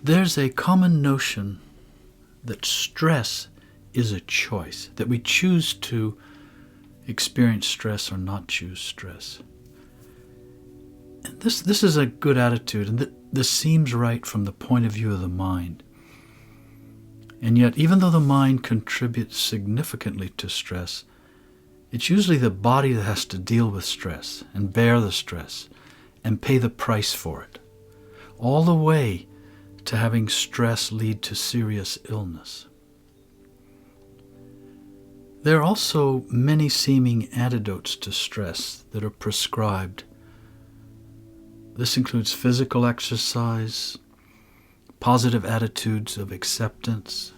There's a common notion that stress is a choice, that we choose to experience stress or not choose stress. And this is a good attitude, and this seems right from the point of view of the mind. And yet, even though the mind contributes significantly to stress, it's usually the body that has to deal with stress and bear the stress and pay the price for it, all the way to having stress lead to serious illness. There are also many seeming antidotes to stress that are prescribed. This includes physical exercise, positive attitudes of acceptance,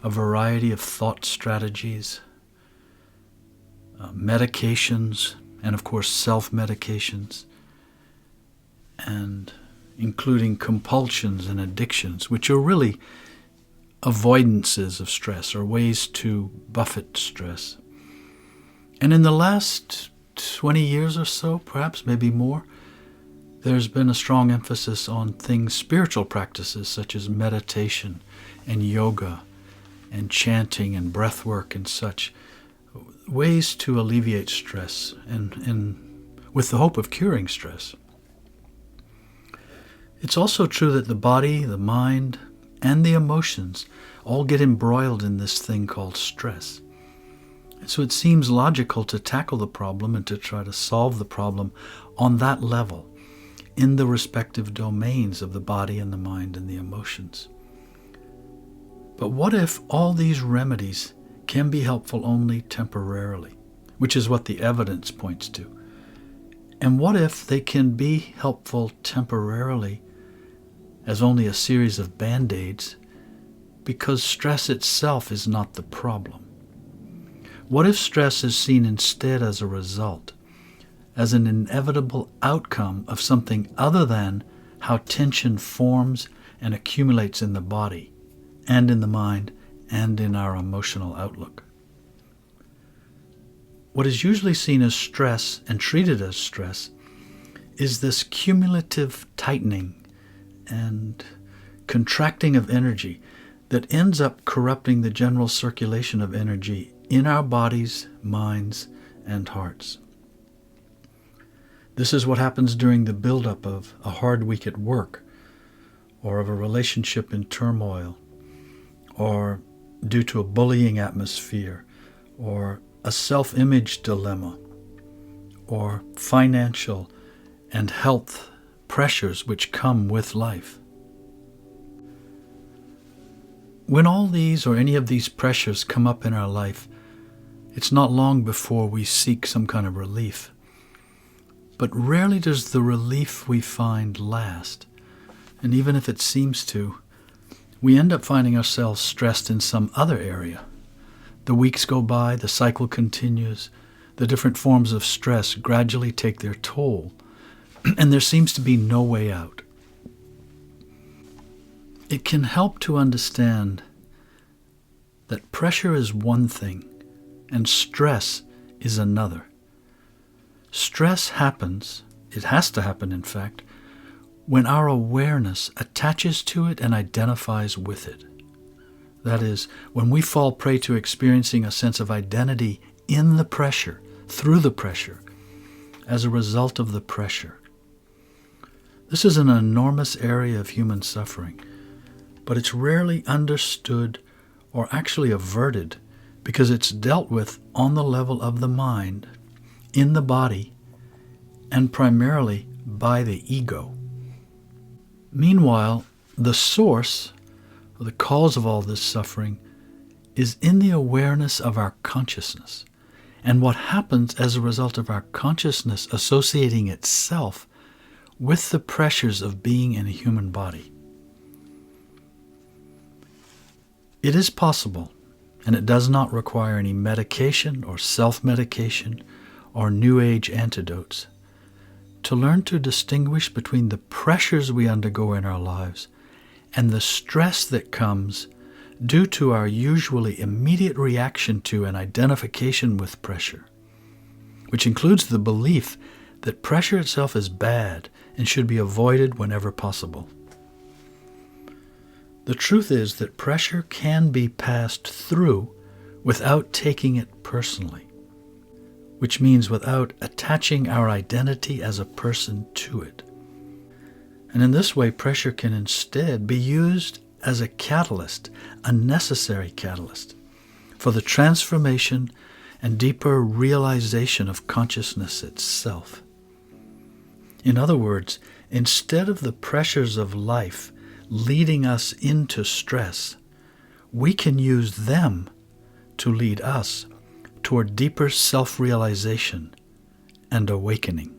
a variety of thought strategies, medications, and of course self-medications, and including compulsions and addictions, which are really avoidances of stress or ways to buffet stress. And in the last 20 years or so, perhaps maybe more, there's been a strong emphasis on spiritual practices such as meditation and yoga and chanting and breath work and such, ways to alleviate stress and with the hope of curing stress. It's also true that the body, the mind, and the emotions all get embroiled in this thing called stress. And so it seems logical to tackle the problem and to try to solve the problem on that level, in the respective domains of the body and the mind and the emotions. But what if all these remedies can be helpful only temporarily, which is what the evidence points to? And what if they can be helpful temporarily as only a series of band-aids, because stress itself is not the problem? What if stress is seen instead as a result, as an inevitable outcome of something other than how tension forms and accumulates in the body and in the mind and in our emotional outlook? What is usually seen as stress and treated as stress is this cumulative tightening and contracting of energy that ends up corrupting the general circulation of energy in our bodies, minds, and hearts. This is what happens during the buildup of a hard week at work, or of a relationship in turmoil, or due to a bullying atmosphere, or a self-image dilemma, or financial and health pressures which come with life. When all these or any of these pressures come up in our life, it's not long before we seek some kind of relief. But rarely does the relief we find last. And even if it seems to, we end up finding ourselves stressed in some other area. The weeks go by, the cycle continues, the different forms of stress gradually take their toll, and there seems to be no way out. It can help to understand that pressure is one thing and stress is another. Stress happens, it has to happen in fact, when our awareness attaches to it and identifies with it. That is, when we fall prey to experiencing a sense of identity in the pressure, through the pressure, as a result of the pressure. This is an enormous area of human suffering, but it's rarely understood or actually averted because it's dealt with on the level of the mind, in the body, and primarily by the ego. Meanwhile, the source, or the cause of all this suffering, is in the awareness of our consciousness, and what happens as a result of our consciousness associating itself with the pressures of being in a human body. It is possible, and it does not require any medication or self-medication or New Age antidotes, to learn to distinguish between the pressures we undergo in our lives and the stress that comes due to our usually immediate reaction to and identification with pressure, which includes the belief that pressure itself is bad and should be avoided whenever possible. The truth is that pressure can be passed through without taking it personally, which means without attaching our identity as a person to it. And in this way, pressure can instead be used as a catalyst, a necessary catalyst, for the transformation and deeper realization of consciousness itself. In other words, instead of the pressures of life leading us into stress, we can use them to lead us toward deeper self-realization and awakening.